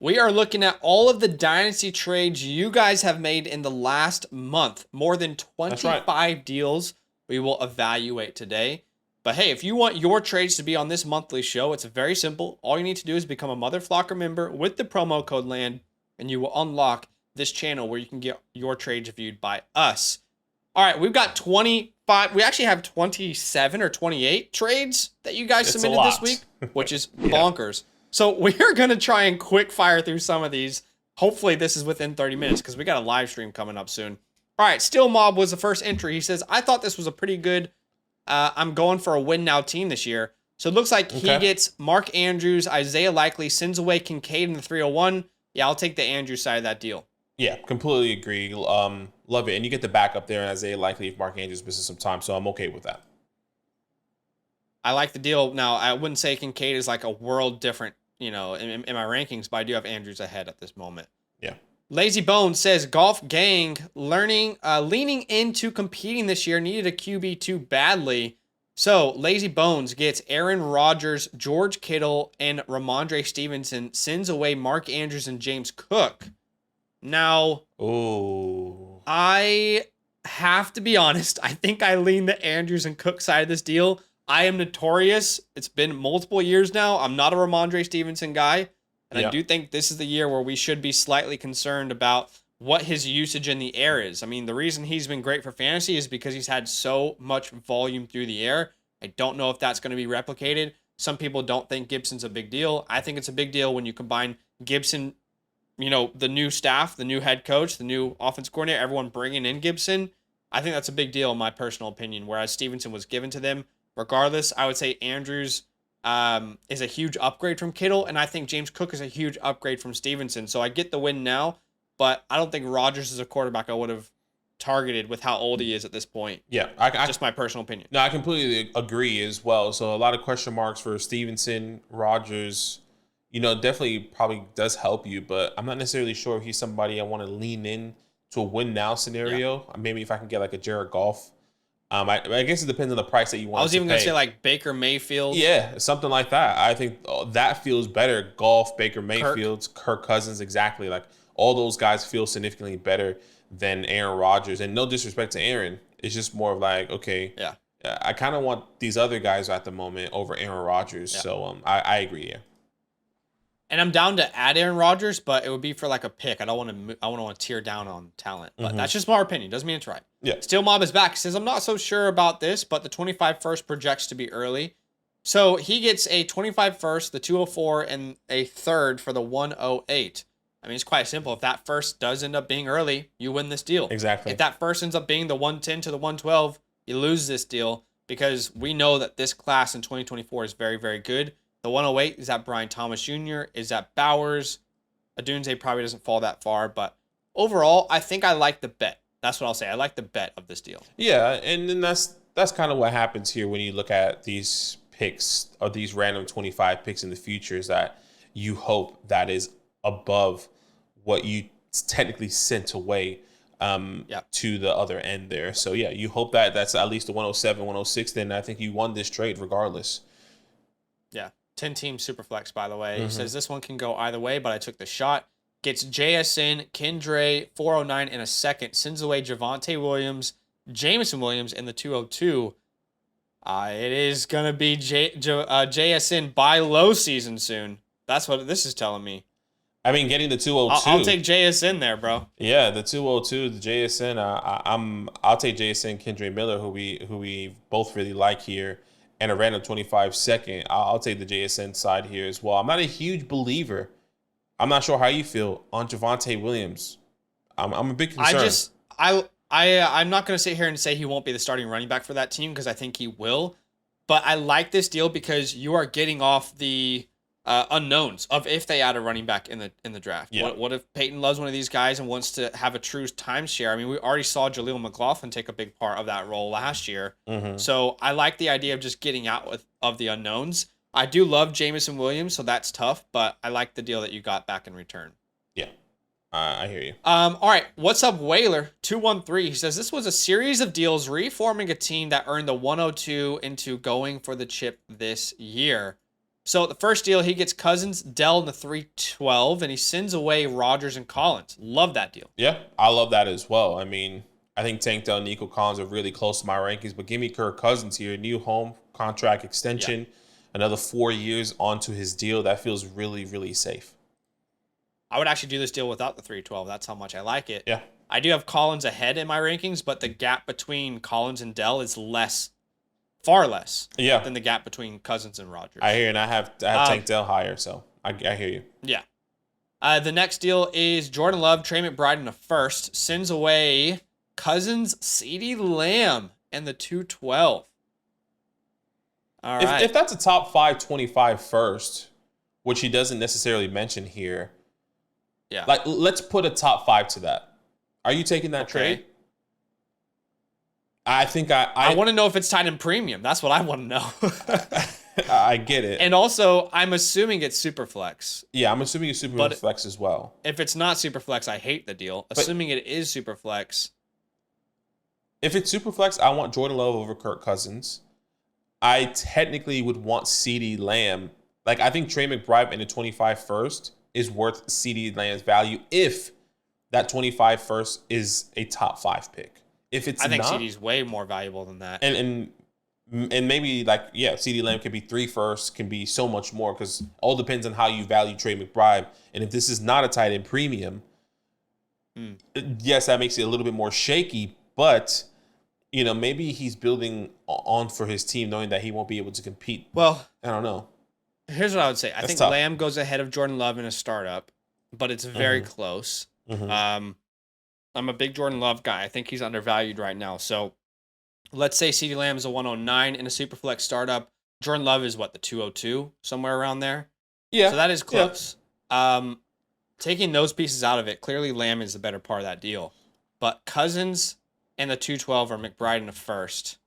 We are looking at all of the Dynasty trades you guys have made in the last month. More than That's right. 25 deals we will evaluate today. But hey, if you want your trades to be on this monthly show, it's very simple. All you need to do is become a Mother Flocker member with the promo code LAND, and you will unlock this channel where you can get your trades viewed by us. All right, we've got 25. We actually have 27 or 28 trades that you guys submitted this week, which is bonkers. So we are going to try and quick fire through some of these. Hopefully this is within 30 minutes because we got a live stream coming up soon. All right, Steel Mob was the first entry. He says, I thought this was a pretty good, I'm going for a win now team this year. So it looks like he gets Mark Andrews, Isaiah Likely, sends away Kincaid in the 301. Yeah, I'll take the Andrews side of that deal. Yeah, completely agree. Love it. And you get the backup there in Isaiah Likely if Mark Andrews misses some time. So I'm okay with that. I like the deal. Now, I wouldn't say Kincaid is like a world different, in my rankings, but I do have Andrews ahead at this moment. Yeah. Lazy Bones says, Golf Gang leaning into competing this year, needed a QB2 badly. So Lazy Bones gets Aaron Rodgers, George Kittle, and Ramondre Stevenson, sends away Mark Andrews and James Cook. Now, I have to be honest. I think I lean the Andrews and Cook side of this deal. I am notorious. It's been multiple years now. I'm not a Ramondre Stevenson guy. And I do think this is the year where we should be slightly concerned about what his usage in the air is. I mean, the reason he's been great for fantasy is because he's had so much volume through the air. I don't know if that's going to be replicated. Some people don't think Gibson's a big deal. I think it's a big deal when you combine Gibson, the new staff, the new head coach, the new offense coordinator, everyone bringing in Gibson. I think that's a big deal in my personal opinion, whereas Stevenson was given to them. Regardless, I would say Andrews is a huge upgrade from Kittle, and I think James Cook is a huge upgrade from Stevenson. So I get the win now, but I don't think Rodgers is a quarterback I would have targeted with how old he is at this point. Yeah, just my personal opinion. No, I completely agree as well. So a lot of question marks for Stevenson, Rodgers. Definitely probably does help you, but I'm not necessarily sure if he's somebody I want to lean in to a win now scenario. Yeah. Maybe if I can get like a Jared Goff. I guess it depends on the price that you want. I was even going to say like Baker Mayfield. Yeah, something like that. I think that feels better. Golf, Baker Mayfield, Kirk Cousins, exactly. Like all those guys feel significantly better than Aaron Rodgers. And no disrespect to Aaron, it's just more of like, okay, yeah, I kind of want these other guys at the moment over Aaron Rodgers. Yeah. So I agree. Yeah. And I'm down to add Aaron Rodgers, but it would be for like a pick. I don't want to tear down on talent, but that's just my opinion. Doesn't mean it's right. Yeah. Steel Mob is back. He says, I'm not so sure about this, but the 25 first projects to be early. So he gets a 25 first, the 204, and a third for the 108. I mean, it's quite simple. If that first does end up being early, you win this deal. Exactly. If that first ends up being the 110 to the 112, you lose this deal because we know that this class in 2024 is very, very good. The 108, is that Brian Thomas Jr.? Is that Bowers? Adunze probably doesn't fall that far, but overall, I think I like the bet. That's what I'll say. I like the bet of this deal. Yeah, and then that's kind of what happens here when you look at these picks or these random 25 picks in the future is that you hope that is above what you technically sent away to the other end there. So, yeah, you hope that that's at least the 107, 106. Then I think you won this trade regardless. Yeah. 10-team Superflex, by the way. He says this one can go either way, but I took the shot. Gets JSN, Kendre, 409 in a second. Sends away Javonte Williams, Jameson Williams in the 202. It is going to be JSN buy low season soon. That's what this is telling me. I mean, getting the 202. I'll take JSN there, bro. Yeah, the 202, the JSN. I'll take JSN, Kendre Miller, who we both really like here. And a random 25 second, I'll take the JSN side here as well. I'm not a huge believer. I'm not sure how you feel on Javonte Williams. I'm a big concern. I'm not going to sit here and say he won't be the starting running back for that team because I think he will. But I like this deal because you are getting off the unknowns of if they add a running back in the draft. Yeah. What if Peyton loves one of these guys and wants to have a true timeshare? I mean, we already saw Jaleel McLaughlin take a big part of that role last year. So I like the idea of just getting out of the unknowns. I do love Jameson Williams, so that's tough, but I like the deal that you got back in return. Yeah, I hear you. All right, what's up, Whaler 213? He says this was a series of deals reforming a team that earned the 102 into going for the chip this year. So the first deal, he gets Cousins, Dell in the 312, and he sends away Rodgers and Collins. Love that deal. Yeah, I love that as well. I mean, I think Tank Dell and Nico Collins are really close to my rankings, but give me Kirk Cousins here. New home contract extension, another 4 years onto his deal. That feels really, really safe. I would actually do this deal without the 312. That's how much I like it. Yeah. I do have Collins ahead in my rankings, but the gap between Collins and Dell is far less than the gap between Cousins and Rodgers. I hear, and I have Tank Dell higher, so I hear you. Yeah. The next deal is Jordan Love, Trey McBride in the first, sends away Cousins, CeeDee Lamb, and the 212. All right. If that's a top 525 first, which he doesn't necessarily mention here, like let's put a top 5 to that. Are you taking that trade? I think I want to know if it's tied in premium. That's what I want to know. I get it. And also, I'm assuming it's Superflex. Yeah, I'm assuming it's Superflex as well. If it's not Superflex, I hate the deal. Assuming it is Superflex. If it's Superflex, I want Jordan Love over Kirk Cousins. I technically would want CeeDee Lamb. Like, I think Trey McBride in the 25 first is worth CeeDee Lamb's value if that 25 first is a top 5 pick. If it's I think not, CeeDee's way more valuable than that. And maybe CeeDee Lamb could be 3 first, can be so much more because all depends on how you value Trey McBride. And if this is not a tight end premium, yes, that makes it a little bit more shaky. But maybe he's building on for his team, knowing that he won't be able to compete. Well, I don't know. Here's what I would say. I think tough. Lamb goes ahead of Jordan Love in a startup, but it's very close. I'm a big Jordan Love guy. I think he's undervalued right now. So let's say CeeDee Lamb is a 109 in a Superflex startup. Jordan Love is the 202, somewhere around there. Yeah. So that is close. Yeah. Taking those pieces out of it, clearly Lamb is the better part of that deal. But Cousins and the 212 are McBride in the first.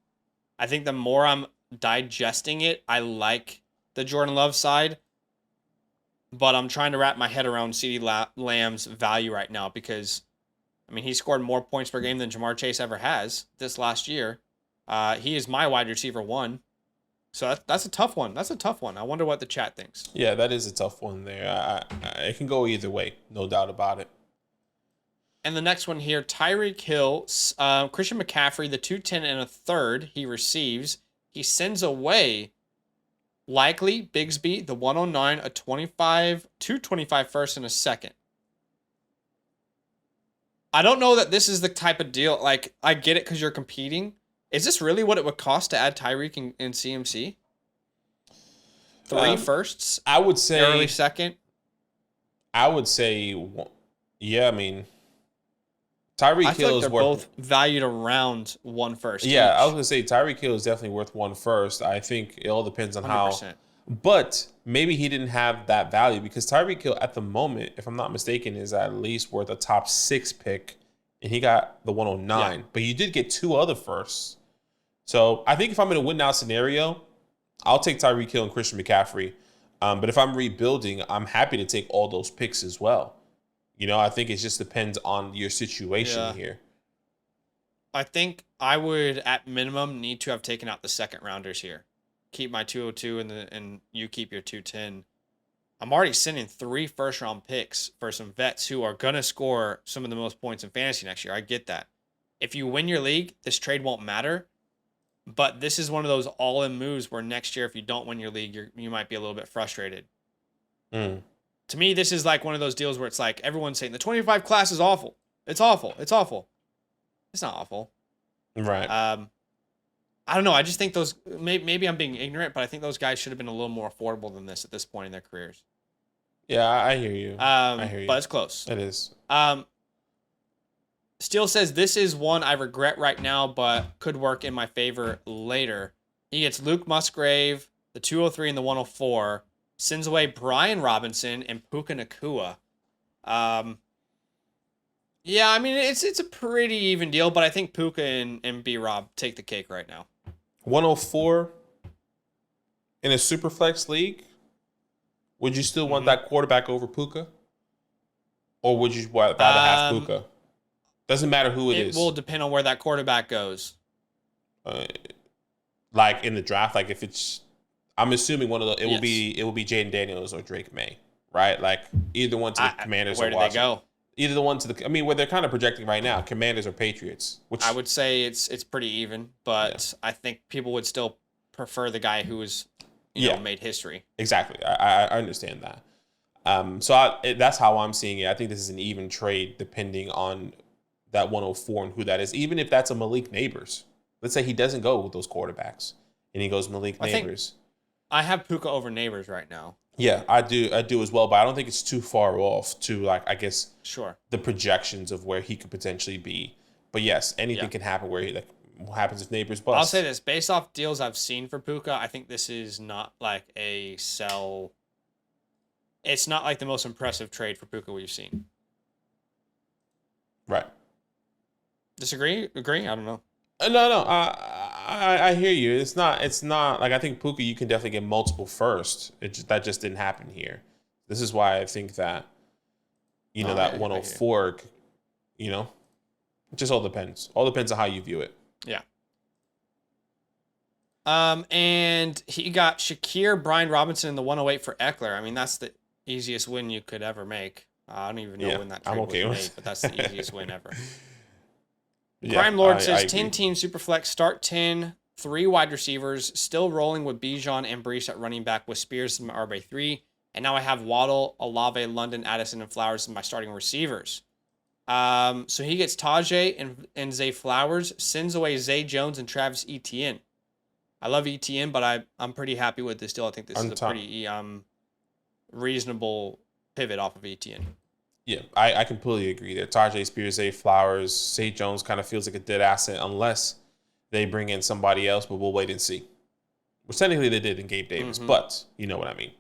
I think the more I'm digesting it, I the Jordan Love side, but I'm trying to wrap my head around CeeDee Lamb's value right now because, he scored more points per game than Jamar Chase ever has this last year. He is my wide receiver 1. So that's a tough one. That's a tough one. I wonder what the chat thinks. Yeah, that is a tough one there. It can go either way, no doubt about it. And the next one here, Tyreek Hill, Christian McCaffrey, the 210 and a third he receives. He sends away likely Bigsby, the 109, a 225 first and a second. I don't know that this is the type of deal. I get it because you're competing. Is this really what it would cost to add Tyreek in CMC? 3 firsts? I would say early second. I would say, yeah. Tyreek Hill is worth both valued around 1 first. Yeah, each. I was gonna say Tyreek Hill is definitely worth 1 first. I think it all depends on 100%. how. But maybe he didn't have that value because Tyreek Hill at the moment, if I'm not mistaken, is at least worth a top 6 pick, and he got the 109. Yeah. But you did get 2 other firsts. So I think if I'm in a win now scenario, I'll take Tyreek Hill and Christian McCaffrey. But if I'm rebuilding, I'm happy to take all those picks as well. I think it just depends on your situation here. I think I would, at minimum, need to have taken out the second rounders here. Keep my 202 and you keep your 210. I'm already sending 3 first-round picks for some vets who are going to score some of the most points in fantasy next year. I get that. If you win your league, this trade won't matter. But this is one of those all-in moves where next year, if you don't win your league, you might be a little bit frustrated. To me, this is like one of those deals where it's like everyone's saying the 25 class is awful. It's awful. It's awful. It's not awful. Right. I don't know. I just think those maybe I'm being ignorant, but I think those guys should have been a little more affordable than this at this point in their careers. Yeah, I hear you. I hear you. But it's close. It is. Steele says this is one I regret right now, but could work in my favor later. He gets Luke Musgrave, the 203 and the 104. Sends away Brian Robinson and Puka Nacua. Yeah, it's a pretty even deal, but I think Puka and B-Rob take the cake right now. 104 in a Superflex league? Would you still want that quarterback over Puka? Or would you rather have Puka? Doesn't matter who it is. It will depend on where that quarterback goes. Like in the draft, like if it's... I'm assuming one of the it will be Jaden Daniels or Drake May, right? Like either one to the Commanders or Washington. Where do they go? Either the one to the, I mean, where they're kind of projecting right now, Commanders or Patriots. Which I would say it's pretty even, but I think people would still prefer the guy who was, made history. Exactly, I understand that. So that's how I'm seeing it. I think this is an even trade, depending on that 104 and who that is. Even if that's a Malik Neighbors, let's say he doesn't go with those quarterbacks, and he goes Malik Neighbors. I have Puka over Neighbors right now. Yeah, I do as well, but I don't think it's too far off to, like, I guess, the projections of where he could potentially be. But yes, anything can happen where he, like, what happens if Neighbors bust. I'll say this, based off deals I've seen for Puka, I think this is not like a sell. It's not like the most impressive trade for Puka we've seen. Right. Disagree? Agree? I don't know. No. I hear you. It's not like, I think Puka, you can definitely get multiple first. That just didn't happen here. This is why I think that, that 104, it just all depends. All depends on how you view it. Yeah. And he got Shakir, Brian Robinson in the 108 for Ekeler. I mean, that's the easiest win you could ever make. I don't even know when that trade was made, but that's the easiest win ever. Crime Lord says 10-team Superflex, start 10, 3 wide receivers, still rolling with Bijan and Brees at running back with Spears in my RB3. And now I have Waddle, Olave, London, Addison, and Flowers in my starting receivers. So he gets Tajay and Zay Flowers, sends away Zay Jones and Travis Etienne. I love Etienne, but I'm pretty happy with this deal. I think this is a pretty reasonable pivot off of Etienne. Yeah, I completely agree there. Tajay Spears, Zay Flowers, Zay Jones kind of feels like a dead asset unless they bring in somebody else, but we'll wait and see. Which technically they did in Gabe Davis, but you know what I mean.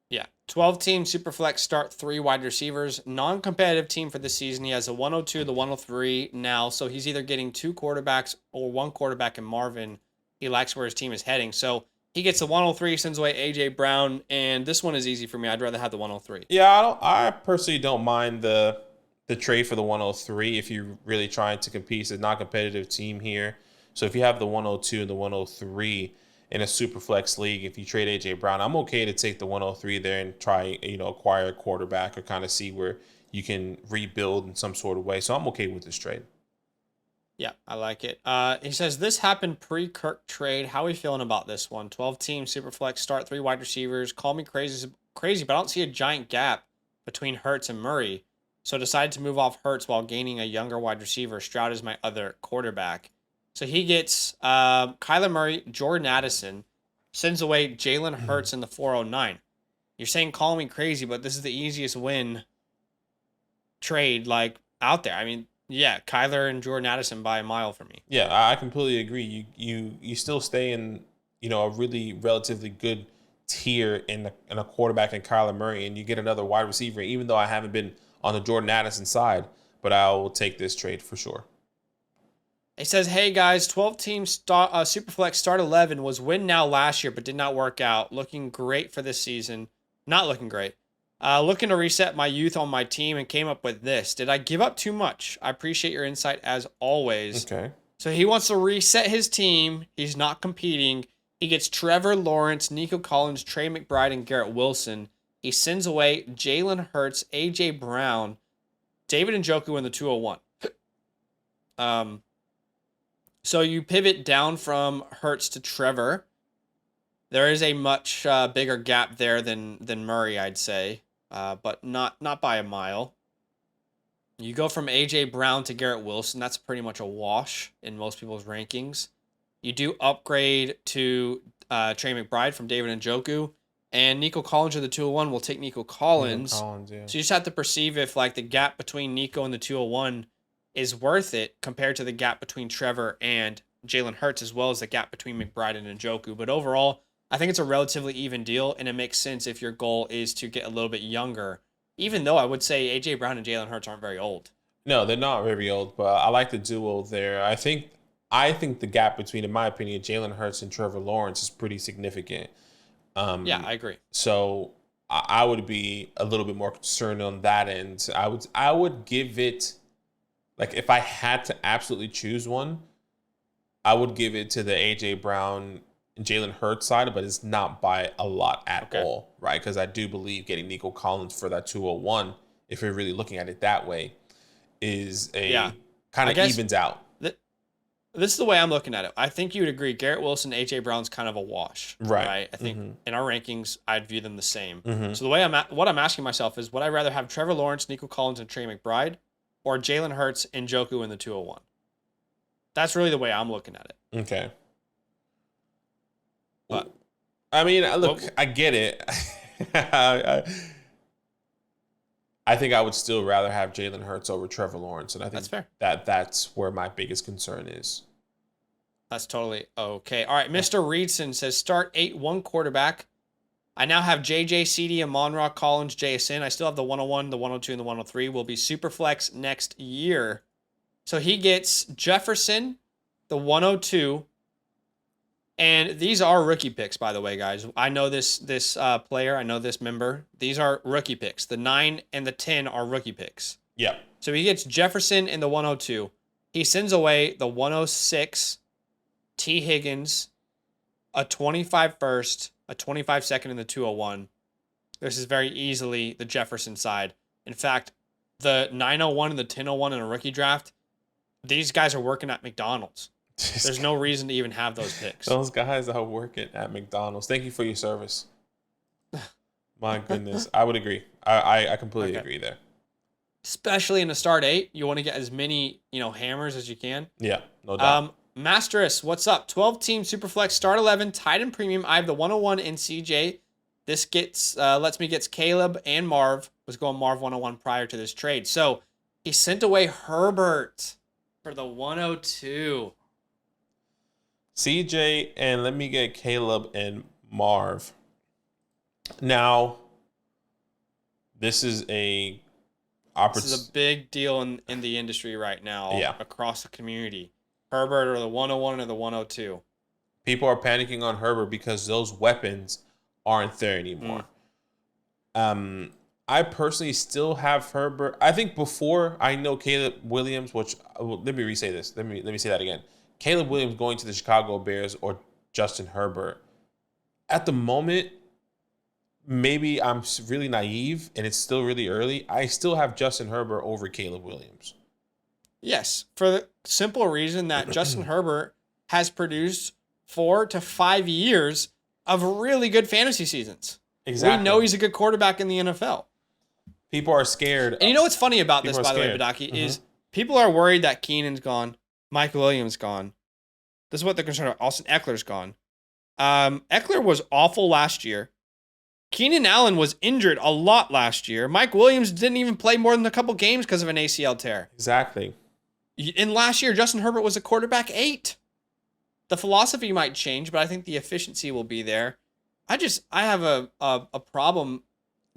Yeah. 12-team Superflex, start 3 wide receivers. Non-competitive team for this season. He has the 102, the 103 now, so he's either getting 2 quarterbacks or 1 quarterback in Marvin. He likes where his team is heading. So he gets the 103, sends away A.J. Brown, and this one is easy for me. I'd rather have the 103. Yeah, I personally don't mind the trade for the 103 if you're really trying to compete. It's a non-competitive team here. So if you have the 102 and the 103 in a super flex league, if you trade A.J. Brown, I'm okay to take the 103 there and try, acquire a quarterback or kind of see where you can rebuild in some sort of way. So I'm okay with this trade. Yeah, I like it. He says, this happened pre-Kirk trade. How are we feeling about this one? 12-team Superflex, start 3 wide receivers. Call me crazy, but I don't see a giant gap between Hurts and Murray. So decided to move off Hurts while gaining a younger wide receiver. Stroud is my other quarterback. So he gets Kyler Murray, Jordan Addison, sends away Jalen Hurts in the 409. You're saying call me crazy, but this is the easiest win trade out there. I mean, yeah, Kyler and Jordan Addison by a mile for me. Yeah, I completely agree. You still stay in a really relatively good tier in a quarterback in Kyler Murray, and you get another wide receiver. Even though I haven't been on the Jordan Addison side, but I will take this trade for sure. He says, hey guys, 12-team Superflex start 11 was win now last year, but did not work out. Looking great for this season. Not looking great. Looking to reset my youth on my team and came up with this. Did I give up too much? I appreciate your insight as always. Okay. So he wants to reset his team. He's not competing. He gets Trevor Lawrence, Nico Collins, Trey McBride, and Garrett Wilson. He sends away Jalen Hurts, A.J. Brown, David Njoku in the 201. So you pivot down from Hurts to Trevor. There is a much bigger gap there than Murray, I'd say, but not by a mile. You go from A.J. Brown to Garrett Wilson. That's pretty much a wash in most people's rankings. You do upgrade to Trey McBride from David Njoku. And Nico Collins of the 201 will take Nico Collins. So you just have to perceive if the gap between Nico and the 201 is worth it compared to the gap between Trevor and Jalen Hurts, as well as the gap between McBride and Njoku. But overall, I think it's a relatively even deal, and it makes sense if your goal is to get a little bit younger, even though I would say A.J. Brown and Jalen Hurts aren't very old. No, they're not very old, but I like the duo there. I think the gap between, in my opinion, Jalen Hurts and Trevor Lawrence is pretty significant. Yeah, I agree. So I would be a little bit more concerned on that end. I would give it, if I had to absolutely choose one, I would give it to the A.J. Brown Jalen Hurts side, but it's not by a lot at all, right? Because I do believe getting Nico Collins for that 201, if you're really looking at it that way, is kind of evens out. This is the way I'm looking at it. I think you would agree. Garrett Wilson, A.J. Brown's kind of a wash, right? I think in our rankings, I'd view them the same. So the way what I'm asking myself is, would I rather have Trevor Lawrence, Nico Collins, and Trey McBride, or Jalen Hurts and Njoku in the 201? That's really the way I'm looking at it. Okay. But, I mean, look, I get it. I think I would still rather have Jalen Hurts over Trevor Lawrence, and I think that's fair. That's where my biggest concern is. That's totally okay. All right, Mr. Reedson says start 8 1 quarterback. I now have JJ, CeeDee, Amon-Ra, Collins, JSN. I still have the 101, the 102, and the 103. Will be Superflex next year. So he gets Jefferson, the 102. And these are rookie picks, by the way, guys. I know this player. I know this member. These are rookie picks. The 9 and the 10 are rookie picks. Yeah. So he gets Jefferson in the 102. He sends away the 106, T. Higgins, a 25 first, a 25 second in the 201. This is very easily the Jefferson side. In fact, the 901 and the 1001 in a rookie draft, these guys are working at McDonald's. There's no reason to even have those picks. Those guys are working at McDonald's. Thank you for your service. My goodness. I would agree. I completely agree there. Especially in the start 8, you want to get as many, hammers as you can. Yeah, no doubt. Masterus, what's up? 12-team Superflex, start 11, tight end premium. I have the 101 in CJ. This lets me get Caleb and Marv. Was going Marv 101 prior to this trade. So he sent away Herbert for the 102. CJ, and let me get Caleb and Marv. Now, this is a big deal in the industry right now, across the community. Herbert or the 101 or the 102. People are panicking on Herbert because those weapons aren't there anymore. I personally still have Herbert. I think before I know Caleb Williams, which let me re-say this. Let me say that again. Caleb Williams going to the Chicago Bears or Justin Herbert. At the moment, maybe I'm really naive and it's still really early. I still have Justin Herbert over Caleb Williams. Yes, for the simple reason that Justin Herbert has produced 4 to 5 years of really good fantasy seasons. Exactly. We know he's a good quarterback in the NFL. People are scared. And you know what's funny about this, by the way, Badaki, is people are worried that Keenan's gone. Mike Williams gone. This is what they're concerned about. Austin Eckler's gone. Ekeler was awful last year. Keenan Allen was injured a lot last year. Mike Williams didn't even play more than a couple games because of an ACL tear. Exactly. And last year, Justin Herbert was a quarterback 8. The philosophy might change, but I think the efficiency will be there. I have a problem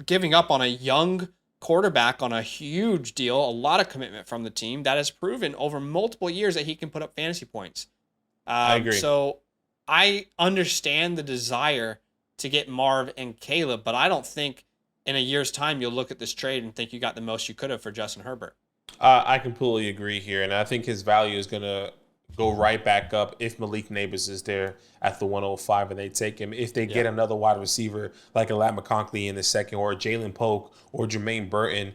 giving up on a young quarterback on a huge deal, a lot of commitment from the team that has proven over multiple years that he can put up fantasy points. I agree. So I understand the desire to get Marv and Caleb, but I don't think in a year's time you'll look at this trade and think you got the most you could have for Justin Herbert. I completely agree here, and I think his value is going to go right back up if Malik Nabers is there at the 105 and they take him. If they get another wide receiver like a Lat McConkey in the second, or Jalen Polk or Jermaine Burton,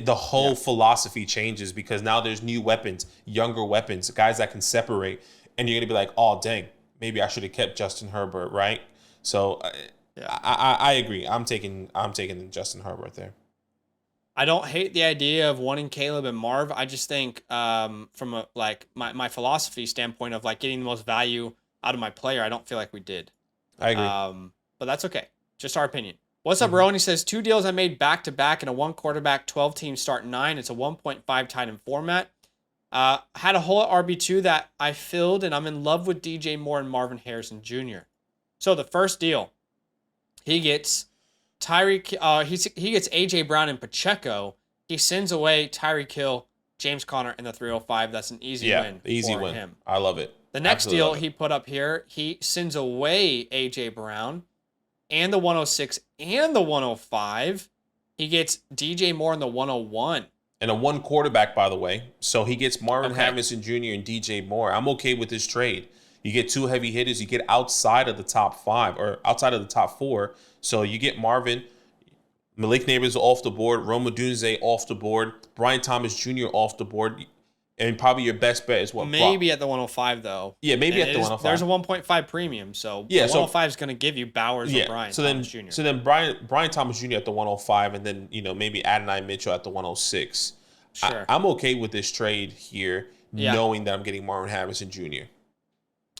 the whole philosophy changes because now there's new weapons, younger weapons, guys that can separate, and you're going to be like, oh, dang, maybe I should have kept Justin Herbert, right? So I agree. I'm taking Justin Herbert there. I don't hate the idea of wanting Caleb and Marv. I just think from a my philosophy standpoint of getting the most value out of my player, I don't feel like we did. I agree. But that's okay. Just our opinion. What's up, Rowan? He says 2 deals I made back to back in a 1 quarterback 12 team start 9. It's a 1.5 tight end format. Had a hole at RB2 that I filled, and I'm in love with DJ Moore and Marvin Harrison Jr. So the first deal, he gets Tyreek, he gets AJ Brown and Pacheco. He sends away Tyreek Hill, James Conner in the 305. That's an easy win. Easy win. Him. I love it. The next deal he put up here, he sends away AJ Brown and the 106 and the 105. He gets DJ Moore in the 101. And a 1 quarterback, by the way. So he gets Marvin Harrison Jr. and DJ Moore. I'm okay with this trade. You get 2 heavy hitters. You get outside of the top 5 or outside of the top 4. So you get Marvin, Malik Neighbors off the board, Rome Odunze off the board, Brian Thomas Jr. off the board, and probably your best bet is what? Maybe at the 105 though. Yeah, maybe at the 105. There's a 1.5 premium, so yeah, the 105 is going to give you Bowers or Brian Thomas Jr. So then Brian Thomas Jr. at the 105, and then maybe Adonai Mitchell at the 106. Sure, I'm okay with this trade here, knowing that I'm getting Marvin Harrison Jr.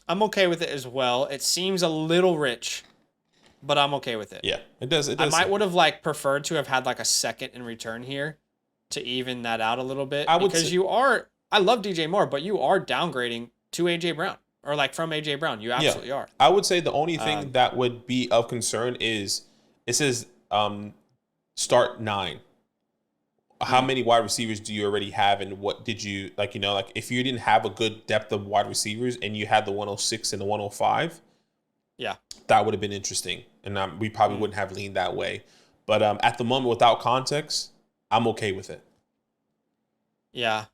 I'm okay with it as well. It seems a little rich, but I'm okay with it. Yeah, it does. I might would have preferred to have had a second in return here to even that out a little bit. I love DJ Moore, but you are downgrading to AJ Brown or from AJ Brown. You absolutely are. I would say the only thing that would be of concern is it says start 9. How many wide receivers do you already have, and what did you if you didn't have a good depth of wide receivers and you had the 106 and the 105, that would have been interesting, and we probably wouldn't have leaned that way. But at the moment, without context, I'm okay with it. Yeah.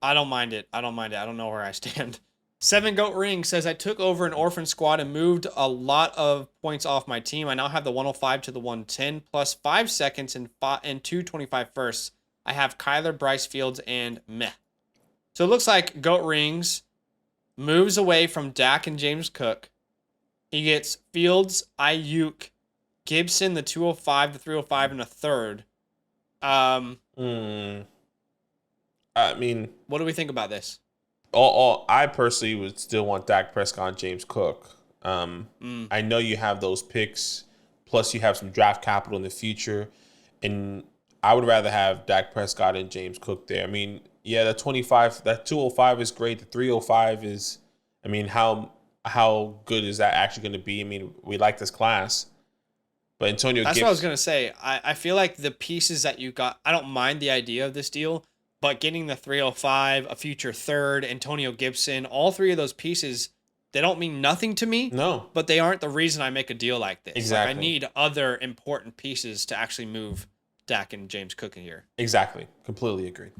I don't mind it. I don't know where I stand. 7 Goat Ring says, I took over an orphan squad and moved a lot of points off my team. I now have the 105 to the 110 plus 5 seconds and 225 firsts. I have Kyler, Bryce Fields, and meh. So it looks like Goat Rings moves away from Dak and James Cook. He gets Fields, Ayuk, Gibson, the 205, the 305, and a third. I mean, what do we think about this? I personally would still want Dak Prescott and James Cook. I know you have those picks, plus you have some draft capital in the future, and I would rather have Dak Prescott and James Cook there. I mean, yeah, that 205 is great. The 305 is, I mean, how good is that actually going to be? I mean, we like this class. But Antonio That's Gibson, what I was going to say. I feel like the pieces that you got, I don't mind the idea of this deal, but getting the 305, a future third, Antonio Gibson, all 3 of those pieces, they don't mean nothing to me. No. But they aren't the reason I make a deal like this. Exactly. I need other important pieces to actually move Dak and James Cook in here. Exactly. Completely agree.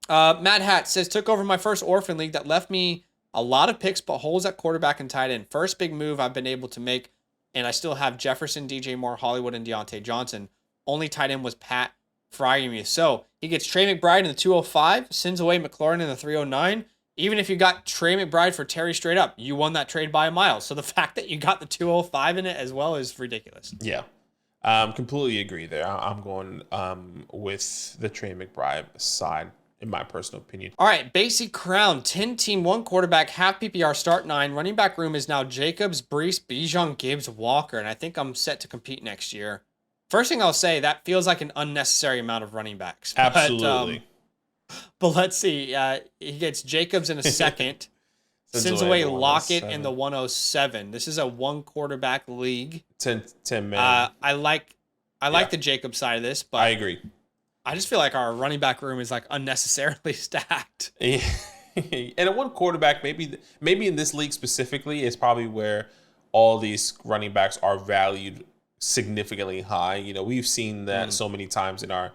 Mad Hat says, took over my first orphan league that left me a lot of picks, but holes at quarterback and tight end. First big move I've been able to make, and I still have Jefferson, DJ Moore, Hollywood, and Deontay Johnson. Only tight end was Pat Freiermuth. So he gets Trey McBride in the 205, sends away McLaurin in the 309. Even if you got Trey McBride for Terry straight up, you won that trade by a mile. So the fact that you got the 205 in it as well is ridiculous. Yeah. Completely agree there. I'm going with the Trey McBride side, in my personal opinion. All right, Basic Crown, 10-team, 1 quarterback, half PPR, start 9. Running back room is now Jacobs, Brees, Bijan, Gibbs, Walker, and I think I'm set to compete next year. First thing I'll say, that feels like an unnecessary amount of running backs. Absolutely. But let's see. He gets Jacobs in a second. Sends away Lockett in the 107. This is a 1 quarterback league. 10 man. I like the Jacobs side of this, but I agree. I just feel like our running back room is unnecessarily stacked. And a 1 quarterback, maybe in this league specifically, is probably where all these running backs are valued significantly high. We've seen that so many times in our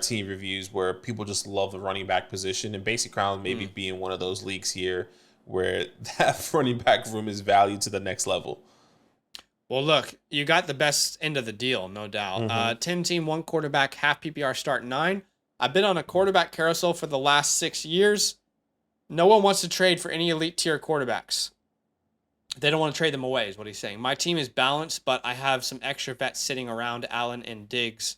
team reviews where people just love the running back position, and Basic Crown maybe being one of those leagues here where that running back room is valued to the next level. Well, look, you got the best end of the deal, no doubt. 10-team, 1 quarterback, half PPR, start 9. I've been on a quarterback carousel for the last 6 years. No one wants to trade for any elite tier quarterbacks. They don't want to trade them away, is what he's saying. My team is balanced, but I have some extra vets sitting around, Allen and Diggs.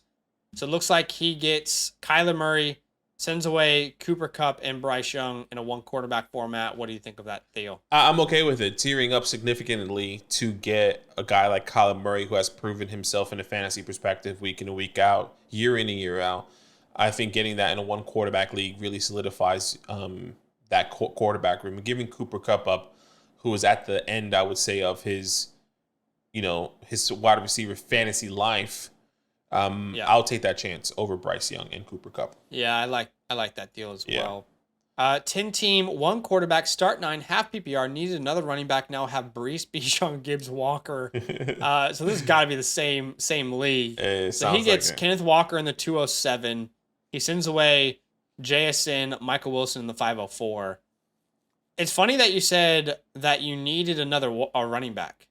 So it looks like he gets Kyler Murray, sends away Cooper Kupp and Bryce Young in a 1 quarterback format. What do you think of that, Theo? I'm okay with it. Tearing up significantly to get a guy like Kyler Murray, who has proven himself in a fantasy perspective week in and week out, year in and year out. I think getting that in a 1 quarterback league really solidifies that quarterback room. And giving Cooper Kupp up, who is at the end, I would say, of his wide receiver fantasy life, I'll take that chance over Bryce Young and Cooper Kupp. Yeah, I like that deal as well. 10-team, 1 quarterback, start 9, half PPR, needed another running back, now have Brees, Bijan, Gibbs, Walker. So this has got to be the same league. So he gets Kenneth Walker in the 207. He sends away JSN, Michael Wilson in the 504. It's funny that you said that you needed a running back.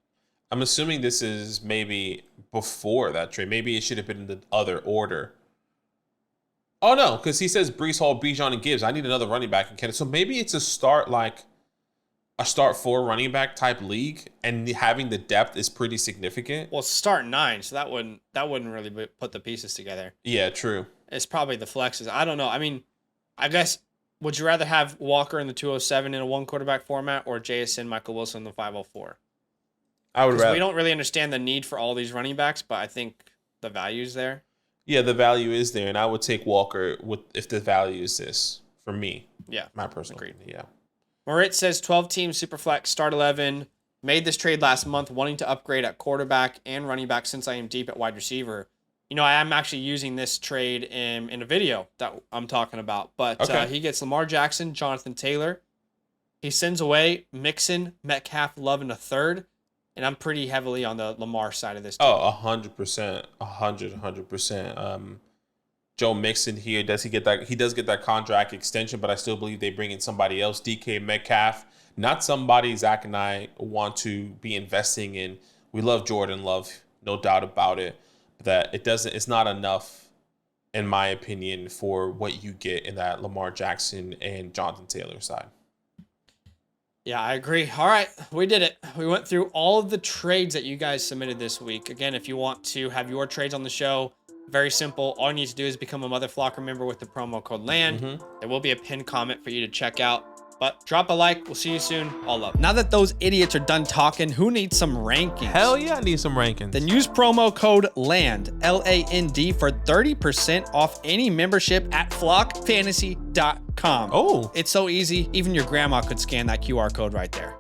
I'm assuming this is maybe before that trade. Maybe it should have been in the other order. Oh, no, because he says Breece Hall, Bijan, and Gibbs. I need another running back in Canada. So maybe it's a start 4 running back type league, and having the depth is pretty significant. Well, start 9, so that wouldn't really put the pieces together. Yeah, true. It's probably the flexes. I don't know. I mean, I guess, would you rather have Walker in the 207 in a 1 quarterback format or JSN, Michael Wilson in the 504? I would rather. We don't really understand the need for all these running backs, but I think the value's there. Yeah, the value is there, and I would take Walker if the value is this for me. Yeah, my personal agreed. Yeah. Moritz says 12-team Superflex, start 11. Made this trade last month, wanting to upgrade at quarterback and running back since I am deep at wide receiver. You know, I am actually using this trade in a video that I'm talking about. But okay. He gets Lamar Jackson, Jonathan Taylor. He sends away Mixon, Metcalf, Love in a third. And I'm pretty heavily on the Lamar side of this team. Oh, 100%. 100%. Joe Mixon here, does he get that? He does get that contract extension, but I still believe they bring in somebody else. DK Metcalf, not somebody Zach and I want to be investing in. We love Jordan Love, no doubt about it. That it's not enough, in my opinion, for what you get in that Lamar Jackson and Jonathan Taylor side. Yeah, I agree. All right, we did it. We went through all of the trades that you guys submitted this week. Again, if you want to have your trades on the show, very simple. All you need to do is become a Mother Flocker member with the promo code LAND. There will be a pinned comment for you to check out. But drop a like. We'll see you soon. All love. Now that those idiots are done talking, who needs some rankings? Hell yeah, I need some rankings. Then use promo code LAND, L-A-N-D, for 30% off any membership at flockfantasy.com. Oh. It's so easy. Even your grandma could scan that QR code right there.